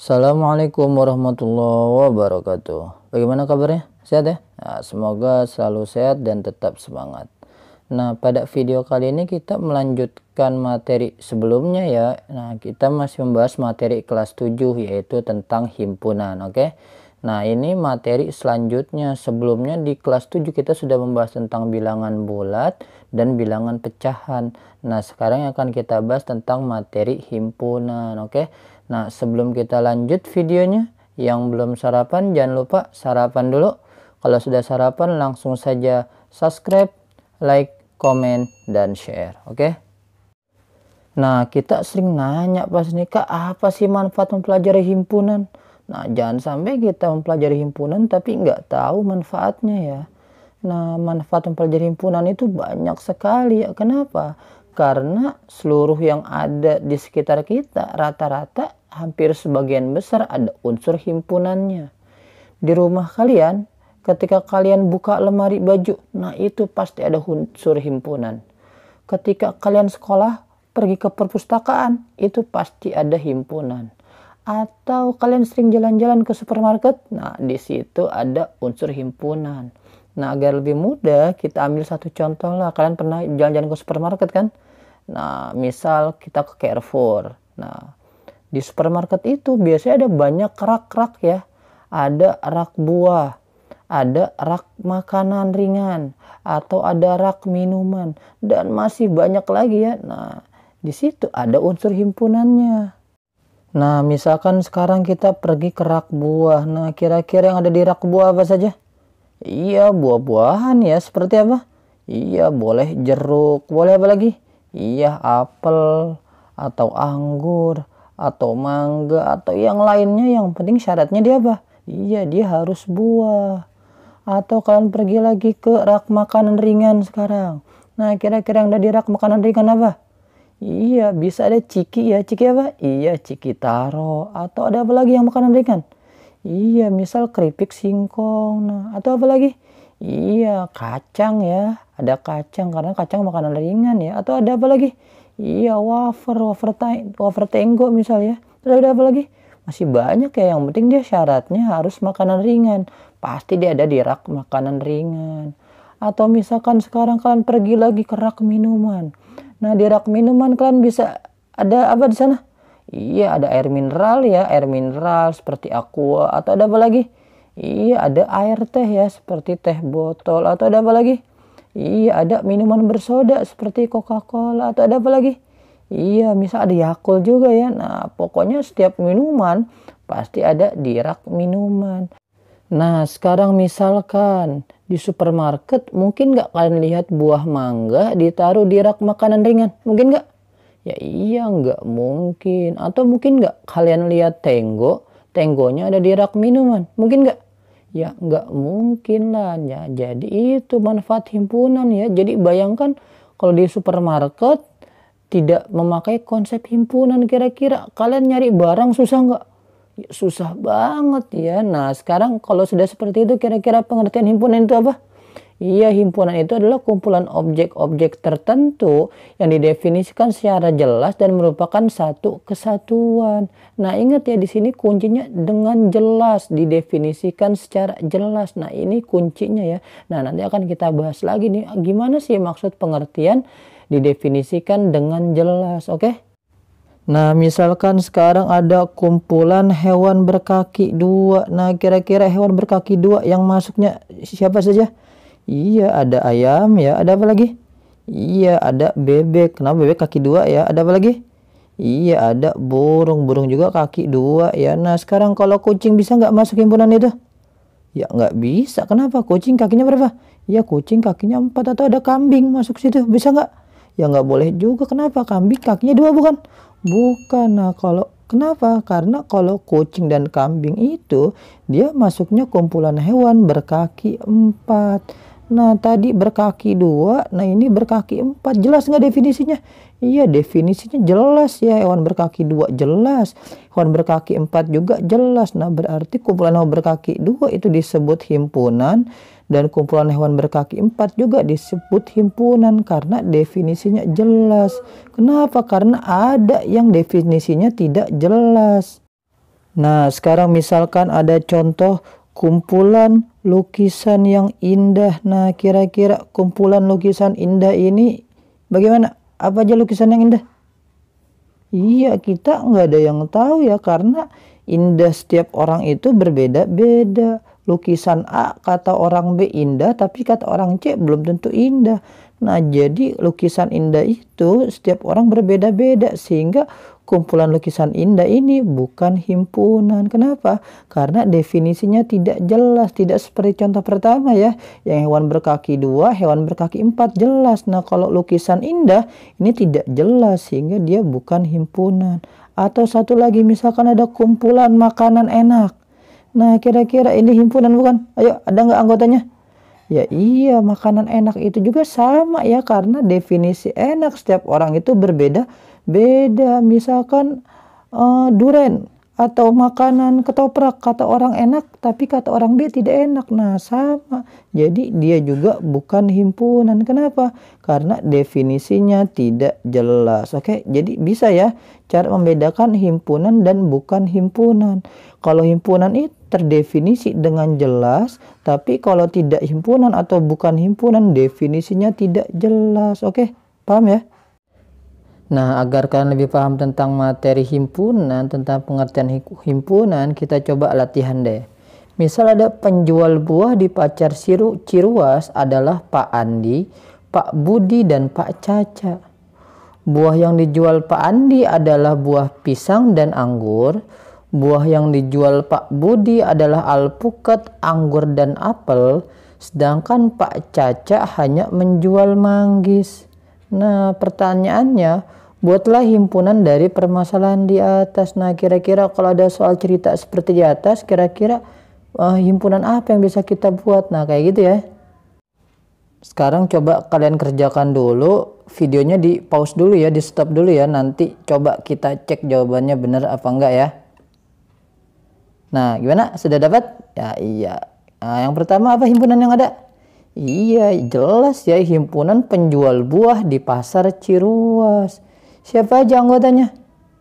Assalamualaikum warahmatullahi wabarakatuh. Bagaimana kabarnya? Sehat ya? Nah, semoga selalu sehat dan tetap semangat. Nah, pada video kali ini kita melanjutkan materi sebelumnya ya. Nah, kita masih membahas materi kelas 7 yaitu tentang himpunan, oke? Nah, ini materi selanjutnya. Sebelumnya di kelas 7 kita sudah membahas tentang bilangan bulat dan bilangan pecahan. Nah, sekarang akan kita bahas tentang materi himpunan, oke? Nah, sebelum kita lanjut videonya, yang belum sarapan jangan lupa sarapan dulu. Kalau sudah sarapan langsung saja subscribe, like, komen, dan share, oke? Nah, kita sering nanya pas nih, Kak, apa sih manfaat mempelajari himpunan? Nah, jangan sampai kita mempelajari himpunan tapi nggak tahu manfaatnya ya. Nah, manfaat mempelajari himpunan itu banyak sekali ya. Kenapa? Karena seluruh yang ada di sekitar kita rata-rata hampir sebagian besar ada unsur himpunannya. Di rumah kalian, ketika kalian buka lemari baju, nah itu pasti ada unsur himpunan. Ketika kalian sekolah, pergi ke perpustakaan, itu pasti ada himpunan. Atau kalian sering jalan-jalan ke supermarket, nah di situ ada unsur himpunan. Nah, agar lebih mudah, kita ambil satu contoh lah. Kalian pernah jalan-jalan ke supermarket kan? Nah, misal kita ke Carrefour. Nah, di supermarket itu biasanya ada banyak rak-rak ya. Ada rak buah, ada rak makanan ringan, atau ada rak minuman, dan masih banyak lagi ya. Nah, di situ ada unsur himpunannya. Nah, misalkan sekarang kita pergi ke rak buah. Nah, kira-kira yang ada di rak buah apa saja? Iya, buah-buahan ya. Seperti apa? Iya, boleh jeruk. Boleh apa lagi? Iya, apel, atau anggur, atau mangga, atau yang lainnya. Yang penting syaratnya dia apa? Iya, dia harus buah. Atau kalian pergi lagi ke rak makanan ringan sekarang. Nah, kira-kira yang ada di rak makanan ringan apa? Iya, bisa ada ciki ya. Ciki apa? Iya, ciki taro. Atau ada apa lagi yang makanan ringan? Iya, misal keripik singkong. Nah, atau apa lagi? Iya, kacang ya. Ada kacang karena kacang makanan ringan ya. Atau ada apa lagi? Iya, wafer tenggo misal ya. Terus ada apa lagi? Masih banyak ya. Yang penting dia syaratnya harus makanan ringan. Pasti dia ada di rak makanan ringan. Atau misalkan sekarang kalian pergi lagi ke rak minuman. Nah, di rak minuman kalian bisa ada apa di sana? Iya, ada air mineral ya, air mineral seperti aqua. Atau ada apa lagi? Iya, ada air teh ya, seperti teh botol. Atau ada apa lagi? Iya, ada minuman bersoda seperti Coca-Cola. Atau ada apa lagi? Iya, misal ada Yakult juga ya. Nah, pokoknya setiap minuman pasti ada di rak minuman. Nah, sekarang misalkan di supermarket, mungkin nggak kalian lihat buah mangga ditaruh di rak makanan ringan? Mungkin nggak? Ya iya, nggak mungkin. Atau mungkin nggak kalian lihat tenggonya ada di rak minuman? Mungkin nggak? Ya nggak mungkin lah ya. Jadi itu manfaat himpunan ya. Jadi bayangkan kalau di supermarket tidak memakai konsep himpunan, kira-kira kalian nyari barang susah nggak? Ya, susah banget ya. Nah, sekarang kalau sudah seperti itu, kira-kira pengertian himpunan itu apa? Iya, himpunan itu adalah kumpulan objek-objek tertentu yang didefinisikan secara jelas dan merupakan satu kesatuan. Nah, ingat ya, di sini kuncinya dengan jelas, didefinisikan secara jelas. Nah, ini kuncinya ya. Nah, nanti akan kita bahas lagi nih, gimana sih maksud pengertian didefinisikan dengan jelas, oke? Nah, misalkan sekarang ada kumpulan hewan berkaki dua. Nah, kira-kira hewan berkaki dua yang masuknya siapa saja? Iya, ada ayam ya. Ada apa lagi? Iya, ada bebek. Kenapa bebek kaki dua ya? Ada apa lagi? Iya, ada burung. Burung juga kaki dua ya. Nah, sekarang kalau kucing bisa nggak masuk himpunan itu? Ya, nggak bisa. Kenapa? Kucing kakinya berapa? Ya, kucing kakinya 4. Atau ada kambing masuk situ. Bisa nggak? Ya, nggak boleh juga. Kenapa? Kambing kakinya 2 bukan? Bukan. Nah, kenapa? Karena kalau kucing dan kambing itu dia masuknya kumpulan hewan berkaki 4. Nah, tadi berkaki 2, nah ini berkaki 4. Jelas nggak definisinya? Iya, definisinya jelas ya. Hewan berkaki 2 jelas. Hewan berkaki 4 juga jelas. Nah, berarti kumpulan hewan berkaki 2 itu disebut himpunan. Dan kumpulan hewan berkaki 4 juga disebut himpunan karena definisinya jelas. Kenapa? Karena ada yang definisinya tidak jelas. Nah, sekarang misalkan ada contoh kumpulan lukisan yang indah. Nah, kira-kira kumpulan lukisan indah ini bagaimana? Apa aja lukisan yang indah? Iya, kita nggak ada yang tahu ya, karena indah setiap orang itu berbeda-beda. Lukisan A kata orang B indah, tapi kata orang C belum tentu indah. Nah, jadi lukisan indah itu setiap orang berbeda-beda, sehingga kumpulan lukisan indah ini bukan himpunan. Kenapa? Karena definisinya tidak jelas, tidak seperti contoh pertama ya, yang hewan berkaki 2, hewan berkaki 4 jelas. Nah, kalau lukisan indah ini tidak jelas, sehingga dia bukan himpunan. Atau satu lagi, misalkan ada kumpulan makanan enak. Nah, kira-kira ini himpunan bukan? Ayo, ada nggak anggotanya? Ya iya, makanan enak itu juga sama ya, karena definisi enak setiap orang itu berbeda-beda. Misalkan duren atau makanan ketoprak, kata orang enak tapi kata orang B tidak enak. Nah, sama. Jadi dia juga bukan himpunan. Kenapa? Karena definisinya tidak jelas. Oke, jadi bisa ya cara membedakan himpunan dan bukan himpunan. Kalau himpunan itu terdefinisi dengan jelas, tapi kalau tidak himpunan atau bukan himpunan definisinya tidak jelas. Oke, paham ya? Nah, agar kalian lebih paham tentang materi himpunan, tentang pengertian himpunan, kita coba latihan deh. Misal ada penjual buah di Pasar Ciruas adalah Pak Andi, Pak Budi, dan Pak Caca. Buah yang dijual Pak Andi adalah buah pisang dan anggur. Buah yang dijual Pak Budi adalah alpukat, anggur, dan apel. Sedangkan Pak Caca hanya menjual manggis. Nah, pertanyaannya, buatlah himpunan dari permasalahan di atas. Nah, kira-kira kalau ada soal cerita seperti di atas, kira-kira himpunan apa yang bisa kita buat? Nah, kayak gitu ya. Sekarang coba kalian kerjakan dulu. Videonya di pause dulu ya, di stop dulu ya. Nanti coba kita cek jawabannya benar apa enggak ya. Nah, gimana? Sudah dapat? Ya, iya. Nah, yang pertama apa himpunan yang ada? Iya, jelas ya, himpunan penjual buah di Pasar Ciruas. Siapa aja anggotanya?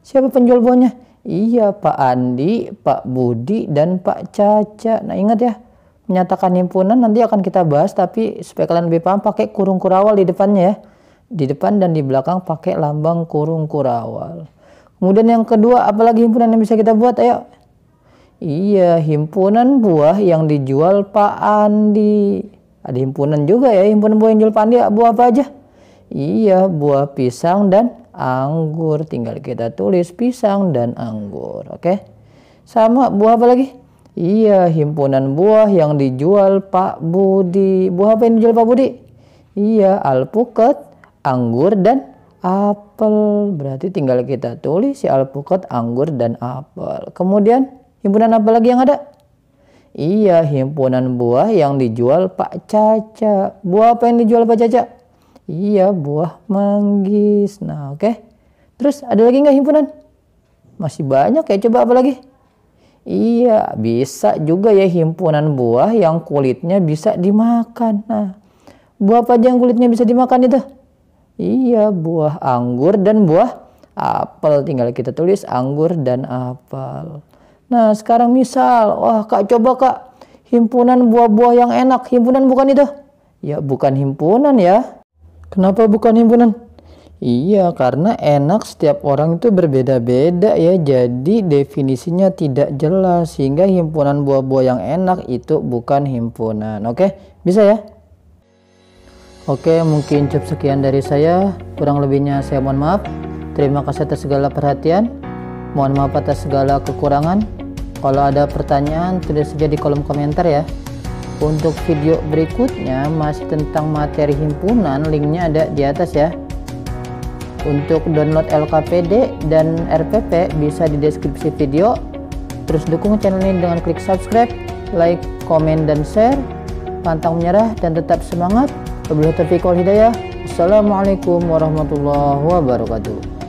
Siapa penjual buahnya? Iya, Pak Andi, Pak Budi, dan Pak Caca. Nah, ingat ya, menyatakan himpunan nanti akan kita bahas, tapi supaya kalian lebih paham pakai kurung kurawal di depannya ya. Di depan dan di belakang pakai lambang kurung kurawal. Kemudian yang kedua, apalagi himpunan yang bisa kita buat? Ayo. Iya, himpunan buah yang dijual Pak Andi. Ada himpunan juga ya, himpunan buah yang dijual Pak Andi. Buah apa aja? Iya, buah pisang dan anggur. Tinggal kita tulis pisang dan anggur. Oke. Sama buah apa lagi? Iya, himpunan buah yang dijual Pak Budi. Buah apa yang dijual Pak Budi? Iya, alpukat, anggur, dan apel. Berarti tinggal kita tulis si alpukat, anggur, dan apel. Kemudian himpunan apa lagi yang ada? Iya, himpunan buah yang dijual Pak Caca. Buah apa yang dijual Pak Caca? Iya, buah manggis. Nah, oke. Terus ada lagi nggak himpunan? Masih banyak ya, coba apa lagi? Iya, bisa juga ya himpunan buah yang kulitnya bisa dimakan. Nah, buah apa aja yang kulitnya bisa dimakan itu? Iya, buah anggur dan buah apel. Tinggal kita tulis anggur dan apel. Nah, sekarang misal, wah Kak, coba Kak, himpunan buah-buah yang enak, himpunan bukan itu? Ya, bukan himpunan ya. Kenapa bukan himpunan? Iya, karena enak setiap orang itu berbeda-beda ya, jadi definisinya tidak jelas, sehingga himpunan buah-buah yang enak itu bukan himpunan. Oke, bisa ya? Oke, mungkin cukup sekian dari saya, kurang lebihnya saya mohon maaf. Terima kasih atas segala perhatian, mohon maaf atas segala kekurangan. Kalau ada pertanyaan, tulis saja di kolom komentar ya. Untuk video berikutnya masih tentang materi himpunan, linknya ada di atas ya. Untuk download LKPD dan RPP bisa di deskripsi video. Terus dukung channel ini dengan klik subscribe, like, komen, dan share. Pantang menyerah dan tetap semangat. Wabillahi taufiq wal hidayah. Assalamualaikum warahmatullahi wabarakatuh.